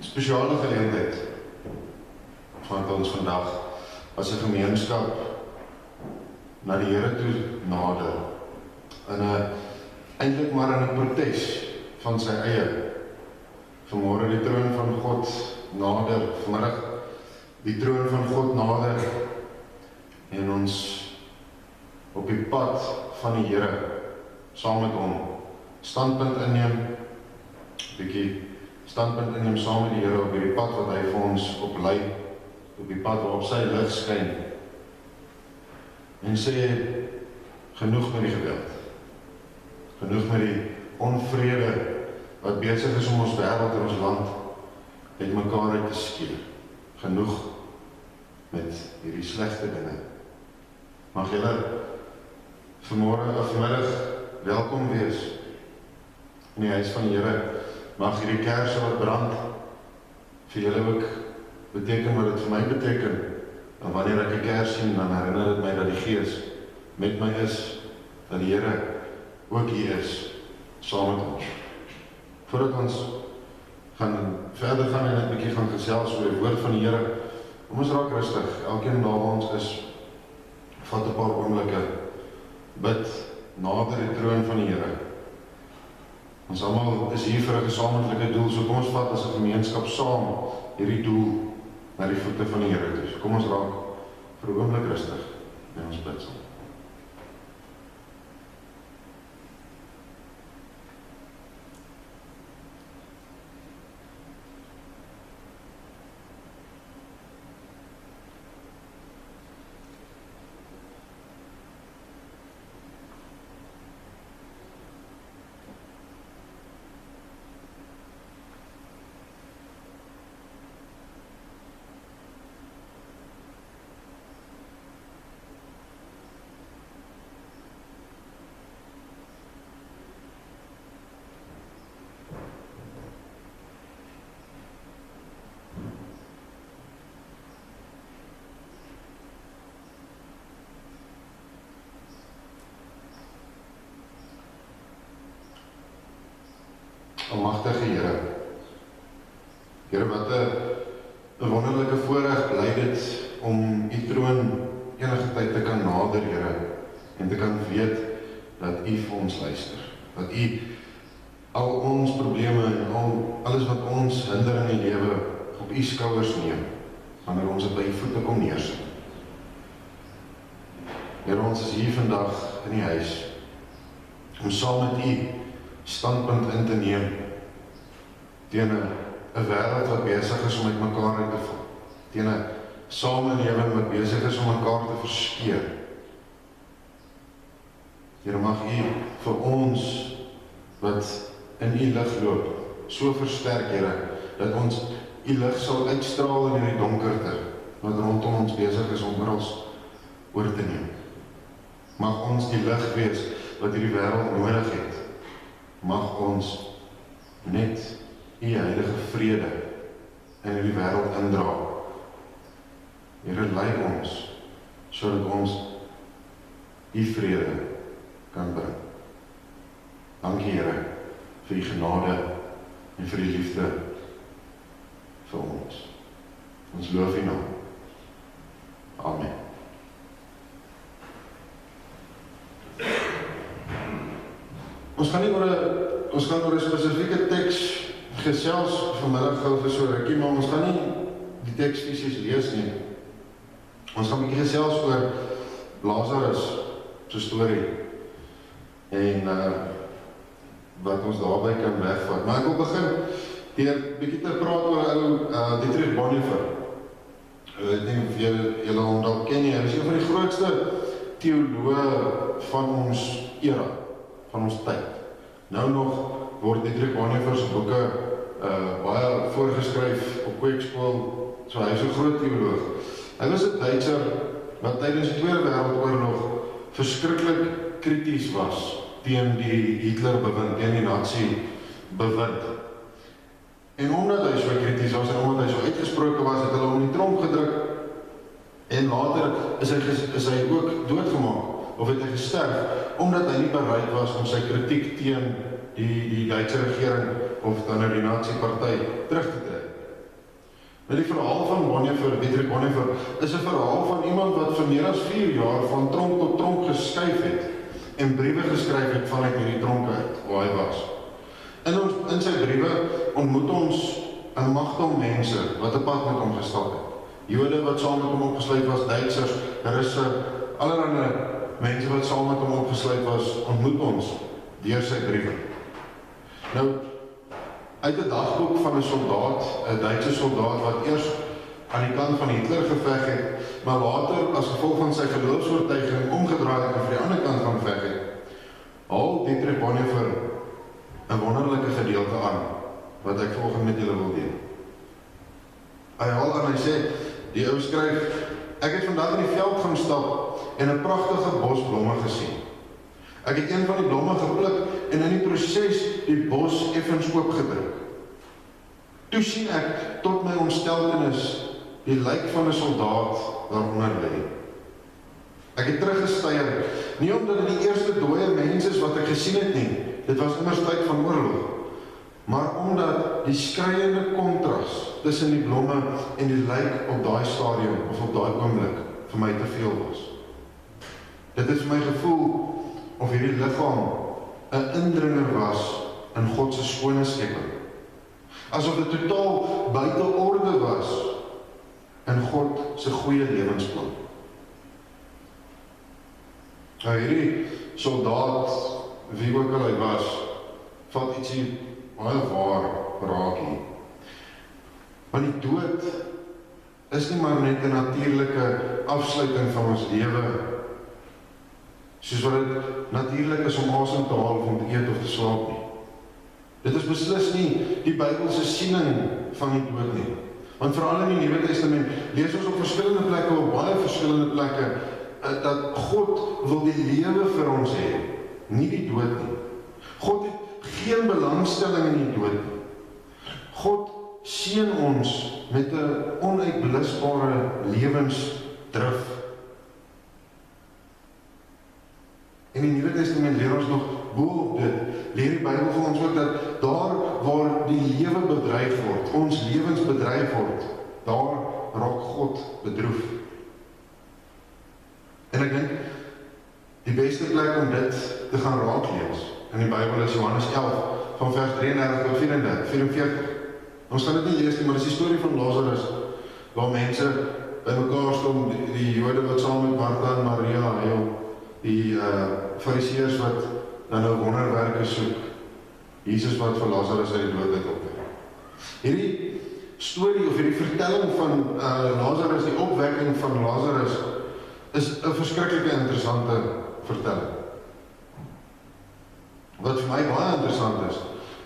spesiale geleentheid van ons vandag as 'n gemeenskap na die Here toe nader. Eintlik maar in 'n protes van sy eie. Vanmôre die troon van God nader, vanmiddag die troon van God nader en ons op die pad van die Here saam met hom standpunt inneem, bietjie standpunt inneem saam met die Here op hierdie pad wat hy vir ons oplei, op die pad waarop sy lig skyn en sê genoeg met die geweld, genoeg met die onvrede wat besig is om ons wêreld en ons land uit mekaar uit te skeer, genoeg met hierdie slegte dinge. Mag julle vanmôre of vanmiddag welkom wees in die huis van die Here. Mag hierdie kersse wat brand vir julle ook beteken wat dit vir my beteken. En wanneer ek 'n kers sien, dan herinner dit my dat die Gees met my is, dat die Here ook hier is, saam met ons. Voordat ons verder gaan en net 'n bietjie gaan gesels oor die woord van die Here, kom ons raak rustig. Elkeen daar waar ons is, vat 'n paar oomblikke, bid nader die troon van die Here. Ons almal is hier vir 'n gesamentlike doel, so kom ons vat as 'n gemeenskap saam hierdie doel na die voete van die Here toe. So kom ons raak vir 'n oomblik rustig en ons bid saam. Almagtige Here, Here, wat 'n wonderlike voorreg bly dit om U troon enige tyd te kan nader, Here, en te kan weet dat U vir ons luister, dat U al ons probleme en alles wat ons hinder in die lewe op U skouers neem, wanneer ons dit by U voete kom neersit. Here, ons is hier vandag in die huis om saam met U standpunt in te neem teen 'n wêreld wat besig is om uit mekaar uit te val, teen 'n samelewing wat besig is om mekaar te verskeur. Here, mag U vir ons wat in U lig loop so versterk, Here, dat ons U lig sal uitstraal in hierdie donkerte wat rondom ons besig is om oral oor te neem. Mag ons die lig wees wat hierdie wêreld nodig het. Mag ons net U heilige vrede in hierdie wêreld indra. Here, lei ons sodat ons U vrede kan bring. Dankie, Here, vir die genade en vir die liefde vir ons. Ons loof U naam. Amen. Ons gaan oor 'n spesifieke teks gesels vanmiddag gou vir so rukkie, maar ons gaan nie die teks fisies lees nie. Ons gaan 'n bietjie gesels oor Lazarus se storie en wat ons daarby kan wegvat. Maar ek wil begin deur 'n bietjie te praat oor ou Dietrich Bonhoeffer. Ek dink julle hom dalk ken nie. Hy is een van die grootste teoloë van ons era, van ons tyd. Nou nog word Dietrich Bonhoeffer se boeke baie voorgeskryf op kweekskool, so hy is 'n groot teoloog. Hy was 'n Duitser wat tydens die Tweede Wêreldoorlog verskriklik krities was teen die Hitler-bewind, teen die Nazi-bewind. En omdat hy so krities was en omdat hy so uitgesproke was, het hulle hom in die tronk gedruk en later is hy ook doodgemaak, of het hy gesterf, omdat hy nie bereid was om sy kritiek teen die Duitse regering of dan die Nazi-party terug te trek. Die verhaal van Dietrich Bonhoeffer is 'n verhaal van iemand wat vir meer as 4 jaar van tronk tot tronk geskuif het en briewe geskryf het vanuit hierdie tronke uit, waar hy was. In sy briewe ontmoet ons 'n magdom mense wat 'n pad met hom gestap het. Jode wat saam met hom opgesluit was, Duitsers, Russe, allerlei mense wat saam met hom opgesluit was, ontmoet ons deur sy briewe. Nou, uit 'n dagboek van 'n soldaat, 'n Duitse soldaat wat eers aan die kant van Hitler geveg het, maar later as gevolg van sy geloofsoortuiging omgedraai het en vir die ander kant gaan veg het, haal Dietrich Bonhoeffer 'n wonderlike gedeelte aan wat ek vanoggend met julle wil deel. Hy haal aan, hy sê, die ou skryf, ek het vandag in die veld gaan stap en 'n pragtige bos blomme gesien. Ek het een van die blomme gepluk en in die proses die bos effens oopgedruk. Toe sien ek tot my ontsteltenis die lijk van 'n soldaat daaronder lê. Ek het teruggesteier, nie omdat dit die eerste dooie mens is wat ek gesien het nie, dit was immers tyd van oorlog, maar omdat die skreiende kontras tussen die blomme en die lijk op daai stadium of op daai oomblik vir my te veel was. Dit is vir my gevoel of hierdie liggaam 'n indringer was in God se skone skepping. Asof dit totaal buite orde was in God se goeie lewensplan. Nou hierdie soldaat, wie ook al hy was, vat ietsie baie waar raak hier. Want die dood is nie maar net 'n natuurlike afsluiting van ons lewe, soos wat dit natuurlik is om asem te haal of om te eet of te slaap nie. Dit is beslis nie die Bybelse siening van die dood nie. Want veral in die Nuwe Testament lees ons op verskillende plekke, op baie verskillende plekke, dat God wil die lewe vir ons hê, nie die dood nie. God het geen belangstelling in die dood nie. God seën ons met 'n onuitblusbare lewensdrif. In die Nuwe Testament leer ons nog bo op dit, leer die Bybel vir ons ook dat daar waar die lewe bedreig word, ons lewens bedreig word, daar raak God bedroef. En ek dink, die beste plek om dit te gaan raak lees in die Bybel is Johannes 11, van vers 33 tot 44. Ons gaan dit nie lees nie, maar dit is die storie van Lazarus, waar mense by mekaar staan, die Jode wat saam met Martha en Maria huil, die Fariseërs wat dan nou wonderwerke soek, Jesus wat vir Lazarus uit die dood uit opwek. Hierdie storie of hierdie vertelling van Lazarus, die opwekking van Lazarus, is 'n verskriklike interessante vertelling. Wat vir my baie interessant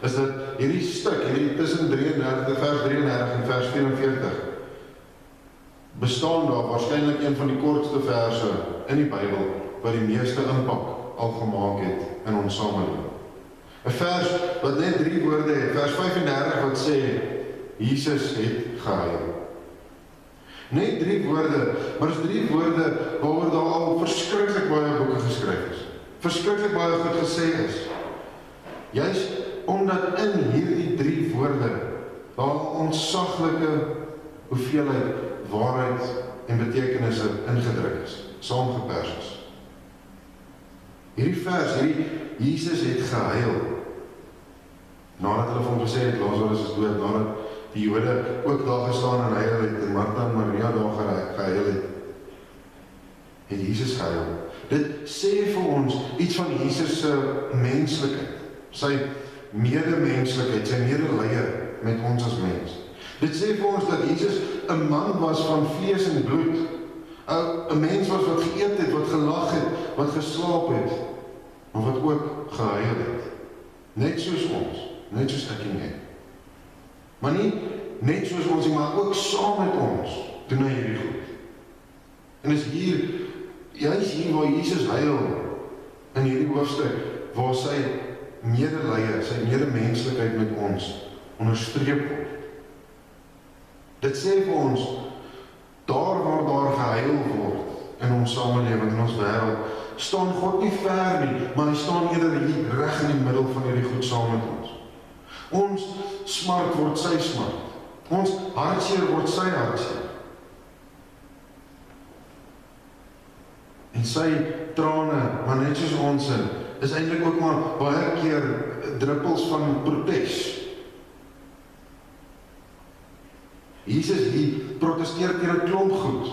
is dat hierdie stuk, hierdie tussen vers 33 en vers 44, bestaan daar waarskynlik een van die kortste verse in die Bybel, wat die meeste impak al gemaak het in ons samelewing. 'n Vers wat net 3 woorde het, vers 35 wat sê, Jesus het gehuil. Net 3 woorde, maar is 3 woorde waaroor daar al verskriklik baie boeke geskryf is. Verskriklik baie goed gesê is. Juist omdat in hierdie 3 woorde daar 'n ontsaglike hoeveelheid waarheid en betekenisse ingedruk is, saamgepers is. Hierdie vers, hierdie Jesus het gehuil, nadat hulle vir hom gesê het, Lazarus is dood, nadat die Jode ook daar gestaan en huil het, en Martha en Maria daar gehuil het Jesus gehuil. Dit sê vir ons iets van Jesus se menslikheid, sy medemenslikheid, sy medelee met ons as mens. Dit sê vir ons dat Jesus 'n man was van vlees en bloed, 'n mens was wat geëet het, wat gelag het, wat geslaap het, maar wat ook gehuil het. Net soos ons, net soos ek en jy. Maar nie net soos ons, maar ook saam met ons, doen hy hierdie goed. En is hier, juist hier waar Jesus huil, in hierdie hoofstuk, waar sy medelee, sy medemenslikheid met ons onderstreep word. Dit sê vir ons, daar waar daar gehuil word in ons samelewing, in ons wêreld, staan God nie ver nie, maar hy staan eerder hier reg in die middel van hierdie goed saam met ons. Ons smart word sy smart. Ons hartseer word sy hartseer. En sy trane, maar net soos ons is eintlik ook maar baie keer druppels van protes. Jesus hier protesteer teen 'n klomp goed,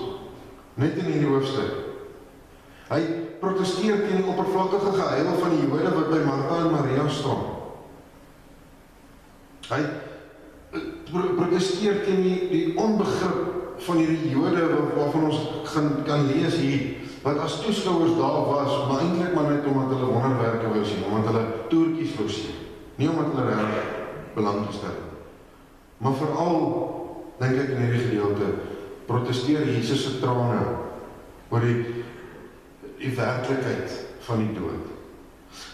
net in hierdie hoofstuk. Hy protesteer teen die oppervlakkige gehuil van die Jode wat by Martha en Maria staan. Hy protesteer teen die onbegrip van hierdie Jode waarvan ons kan lees hier, wat as toeskouers daar was, maar eintlik maar net omdat hulle wonderwerke wou sien, omdat hulle toertjies wou sien, nie omdat hulle reg belang gestel het. Maar veral, dink ek in hierdie gedeelte, protesteer Jesus se trane oor die werklikheid van die dood.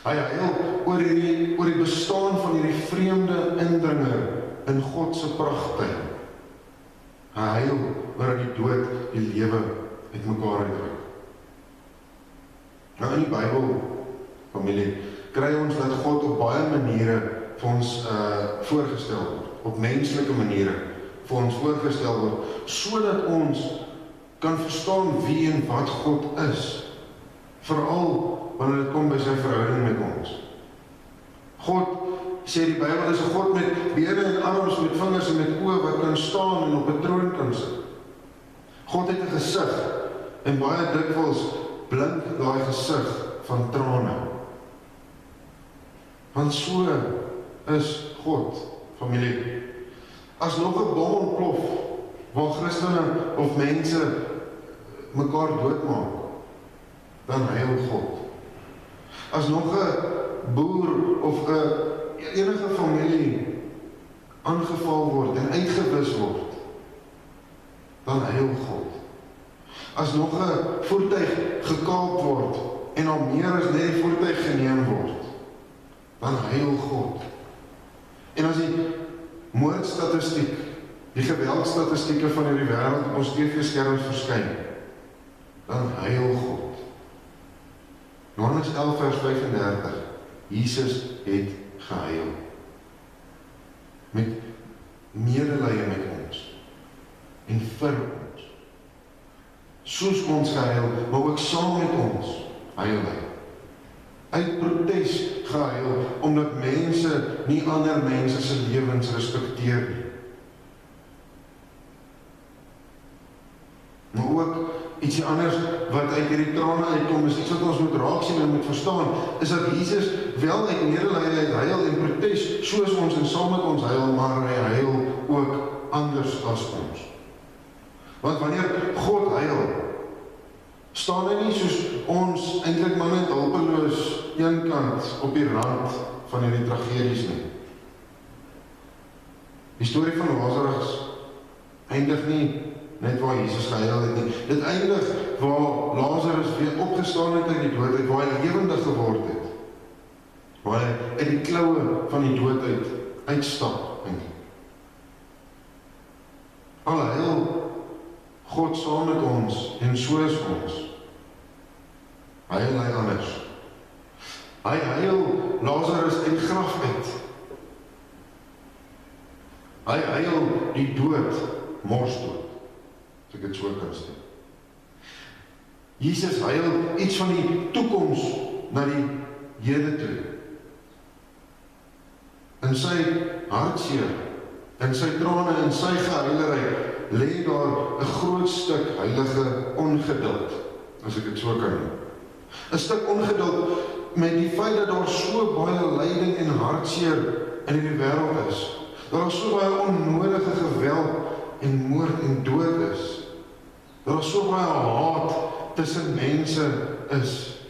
Hy huil oor die bestaan van hierdie vreemde indringer in God se pragttuin. Hy huil oor dat die dood die lewe uitmekaar uitdruk. Nou in die Bybel, familie, kry ons dat God op baie maniere vir ons voorgestel word, op menslike maniere vir ons voorgestel word, sodat ons kan verstaan wie en wat God is, veral wanneer dit kom by sy verhouding met ons. God, sê die Bybel, is 'n God met bene en arms, met vingers en met oë wat kan staan en op 'n troon kan sit. God het 'n gesig en baie dikwels blink daai gesig van trane. Want so is God, familie. As nog 'n bom ontplof waar Christene of mense mekaar doodmaak, dan huil God. As nog 'n boer of enige familie aangeval word en uitgewis word, dan huil God. As nog 'n voertuig gekaap word en al meer as net die voertuig geneem word, dan huil God. En as die moordstatistiek, die geweldstatistieke van hierdie wêreld op ons TV-skerms verskyn, dan huil God. Johannes 11 vers 35, Jesus het gehuil. Met medelee met ons en vir ons. Soos ons gehuil, maar ook saam met ons huil hy. Uit protes gehuil, omdat mense nie ander mense se lewens respekteer nie. Maar ook ietsie anders wat uit hierdie trane uitkom, is iets wat ons moet raak sien en moet verstaan, is dat Jesus wel uit medelee huil en protes, soos ons en saam met ons huil, maar hy huil ook anders as ons. Want wanneer God huil, staan hy nie soos ons eintlik maar net hulpeloos eenkant op die rand van hierdie tragedies nie. Die storie van Lazarus eindig nie net waar Jesus gehuil het nie. Dit eindig waar Lazarus weer opgestaan het uit die dood uit, waar hy lewendig geword het. Waar hy uit die kloue van die dood uitstap. Al huil God saam met ons en so is ons. Huil hy anders. Hy huil Lazarus uit die graf uit. Hy huil die dood, morsdood. As ek dit so kan sê. Jesus huil iets van die toekoms na die hede toe. In sy hartseer, in sy trane, in sy gehuilery, lê daar 'n groot stuk heilige ongeduld, as ek dit so kan noem. 'n Stuk ongeduld met die feit dat daar so baie lyding en hartseer in die wêreld is. Dat daar so baie onnodige geweld en moord en dood is. Dat daar so baie haat tussen mense is.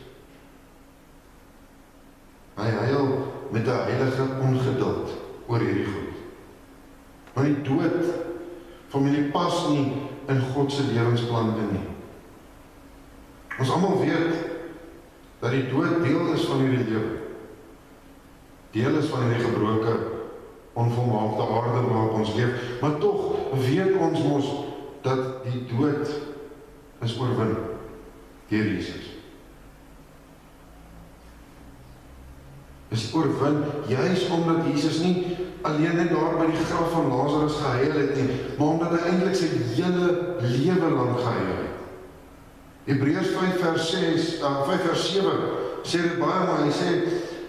Hy huil met 'n heilige ongeduld oor hierdie goed. Want die dood, familie, pas nie in God se lewensplan in nie. Ons almal weet dat die dood deel is van hierdie lewe. Deel is van hierdie gebroke, onvolmaakte aarde waarop ons leef, maar tog weet ons mos dat die dood is oorwin deur Jesus. Is oorwin juis omdat Jesus nie alleen net daar by die graf van Lazarus gehuil het nie, maar omdat hy eintlik sy hele lewe lang gehuil het. Hebreërs 5 vers 7 sê dit baie mooi, hy sê,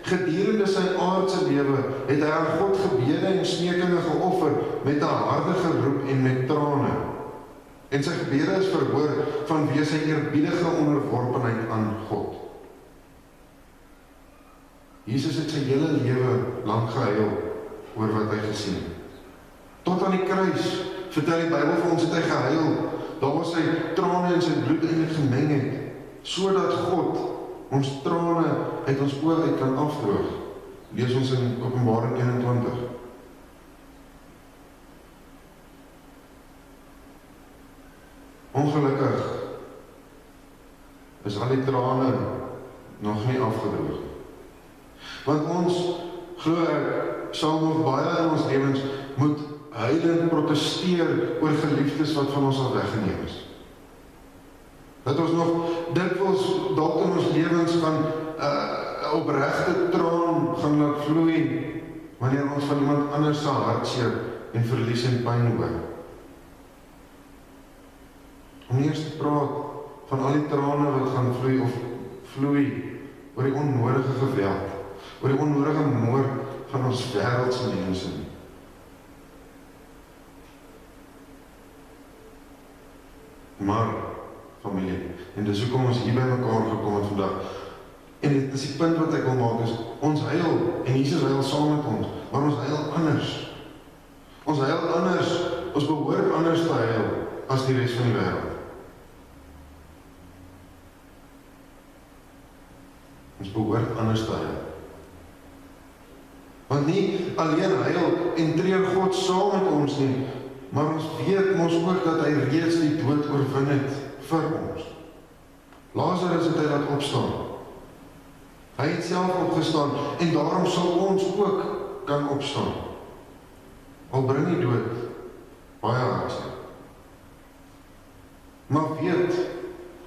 gedurende sy aardse lewe het hy aan God gebede en smekinge geoffer met 'n harde geroep en met trane. En sy gebede is verhoor vanweë sy eerbiedige onderworpenheid aan God. Jesus het sy hele lewe lang gehuil oor wat hy gesien het. Tot aan die kruis, vertel die Bybel vir ons, het hy gehuil. Daar was sy trane en sy bloed eintlik gemeng het, sodat God ons trane uit ons oë uit kan afdroog. Lees ons in Openbaring 21. Ongelukkig is al die trane nog nie afgedroog. Want ons, glo ek, sal nog baie in ons lewens moet huilend protesteer oor geliefdes wat van ons al weggeneem is. Dat ons nog dikwels dalk in ons lewens van opregte traan gaan laat vloei wanneer ons van iemand anders se hartseer en verlies en pyn hoor. Om eers te praat van al die trane wat gaan vloei of vloei oor die onnodige geweld, oor die onnodige moord van ons wêreldse mense. Maar, familie, en dis hoekom ons hier by mekaar gekom het vandag. En dit is die punt wat ek wil maak, is ons huil, en Jesus huil saam met ons, maar ons huil anders. Ons huil anders, ons behoort anders te huil as die res van die wêreld. Ons behoort anders te huil. Want nie alleen huil en treur God saam met ons nie, maar ons weet mos ook dat hy reeds die dood oorwin het vir ons. Lazarus het hy laat opstaan. Hy het self opgestaan en daarom sal ons ook kan opstaan. Al bring die dood baie hartseer. Maar weet,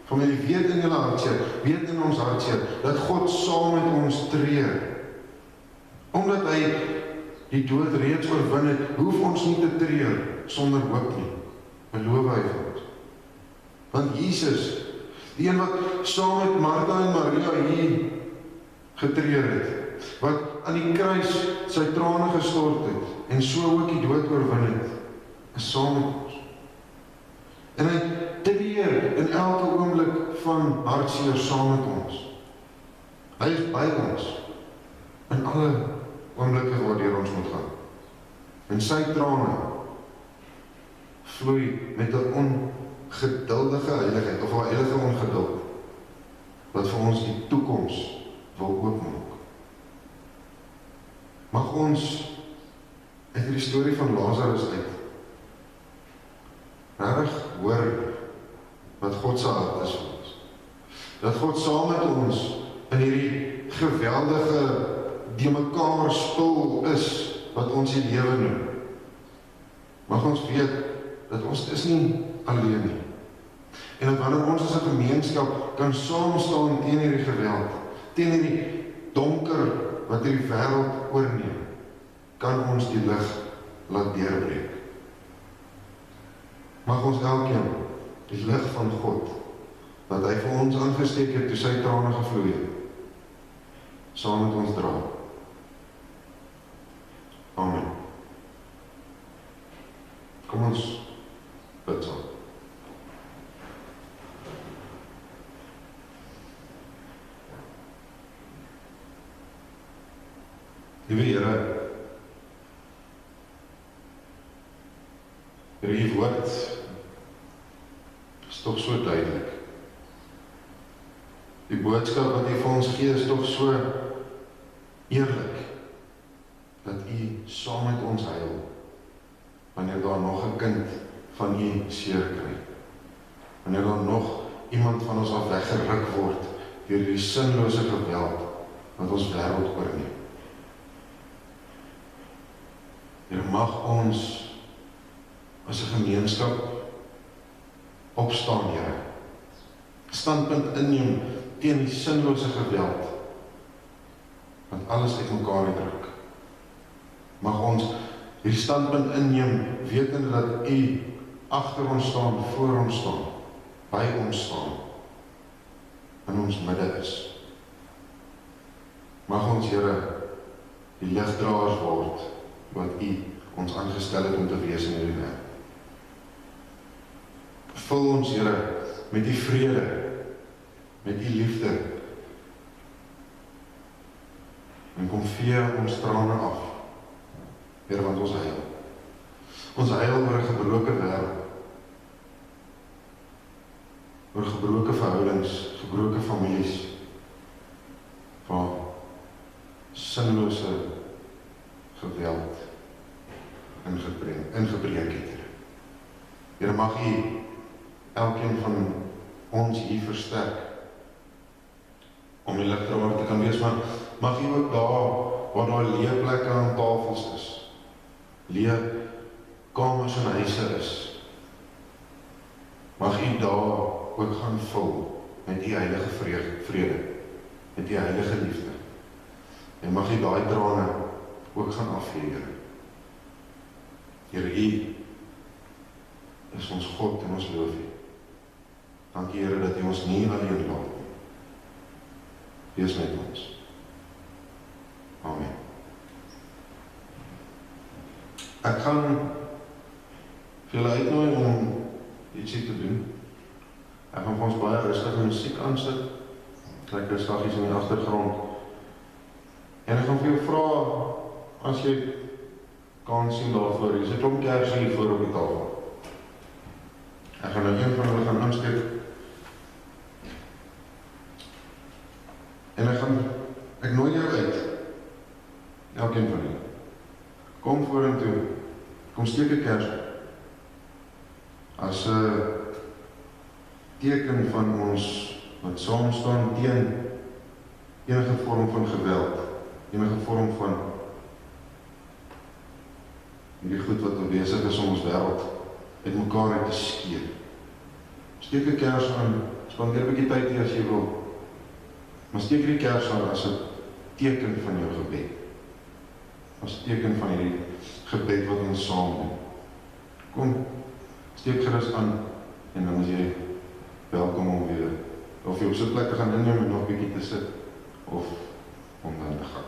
familie, weet in julle hartseer, weet in ons hartseer, dat God saam met ons treur. Omdat hy die dood reeds oorwin het, hoef ons nie te treur sonder hoop nie. Beloof hy vir ons. Want Jesus, die een wat saam met Martha en Maria hier getreur het, wat aan die kruis sy trane gestort het en so ook die dood oorwin het, is saam met ons. En hy treur in elke oomblik van hartseer saam met ons. Hy is by ons in alle oomblikke waardeur ons moet gaan. En sy trane vloei met 'n ongeduldige heiligheid, of 'n heilige ongeduld, wat vir ons die toekoms wil oopmaak. Mag ons uit die storie van Lazarus uit regtig hoor wat God se hart is vir ons. Dat God saam met ons in hierdie geweldige die mekaar spul is wat ons die lewe noem. Mag ons weet dat ons is nie alleen nie. En dat wanneer ons as 'n gemeenskap kan saam staan teen hierdie geweld, teen hierdie donker wat hierdie wêreld oorneem, kan ons die lig laat deurbreek. Mag ons elkeen die lig van God, wat hy vir ons aangesteek het toe sy trane gevloei het, saam met ons dra. Amen. Kom ons bid saam. Liewe Here, hierdie woord is tog so duidelik. Die boodskap wat U vir ons gee is tog so eerlik, dat U saam met ons huil, wanneer daar nog 'n kind van U seer kry. Wanneer daar nog iemand van ons af weggeruk word deur die sinlose geweld wat ons wêreld oorneem. Here, mag ons as 'n gemeenskap opstaan, Here. Standpunt inneem teen die sinlose geweld wat alles uitmekaar druk. Mag ons die standpunt inneem, wetende dat U agter ons staan, voor ons staan, by ons staan, in ons midde is. Mag ons, Here, die ligdraers word, wat U ons aangestel het om te wees in hierdie wêreld. Vul ons, Here, met U vrede, met U liefde, en kom vee ons trane af, Here, want ons heil. Ons heil oor 'n gebroke wêreld, oor gebroke verhoudings, gebroke families, van sinlose geweld ingebreek het. Here, mag U elkeen van ons hier versterk, om die ligdraer te kan wees, maar mag U ook daar, waar daar leë plekke aan tafels is, leë kamers en huise is, mag U daar ook gaan vul met U heilige vrede, met U heilige liefde. En mag U daai trane ook gaan afvee, Here. Here, U is ons God en ons loof U. Dankie, Here, dat U ons nie alleen laat nie. Wees met ons. Amen. Ek gaan vir julle uitnooi om ietsie te doen. Ek gaan vir ons baie rustige musiek aansit, lekker saggies in die agtergrond. En ek gaan vir jou vra, as jy kan sien daarvoor, hier is 'n klomp kersse hier voor op die tafel. Ek gaan nou een van hulle gaan aansteek. En ek nooi jou uit, elkeen van julle. Kom vorentoe, kom steek 'n kers as 'n teken van ons wat saam staan teen enige vorm van geweld, enige vorm van hierdie goed wat besig is om ons wêreld uit mekaar uit te skeer. Steek 'n kers aan, spandeer 'n bietjie tyd hier as jy wil, maar steek die kers aan as 'n teken van jou gebed, as 'n teken van hierdie gebed wat ons saam doen. Kom, steek gerus aan, en dan is jy welkom om weer, of jy op so 'n plek te gaan inneem en nog 'n bietjie te sit, of om dan te gaan.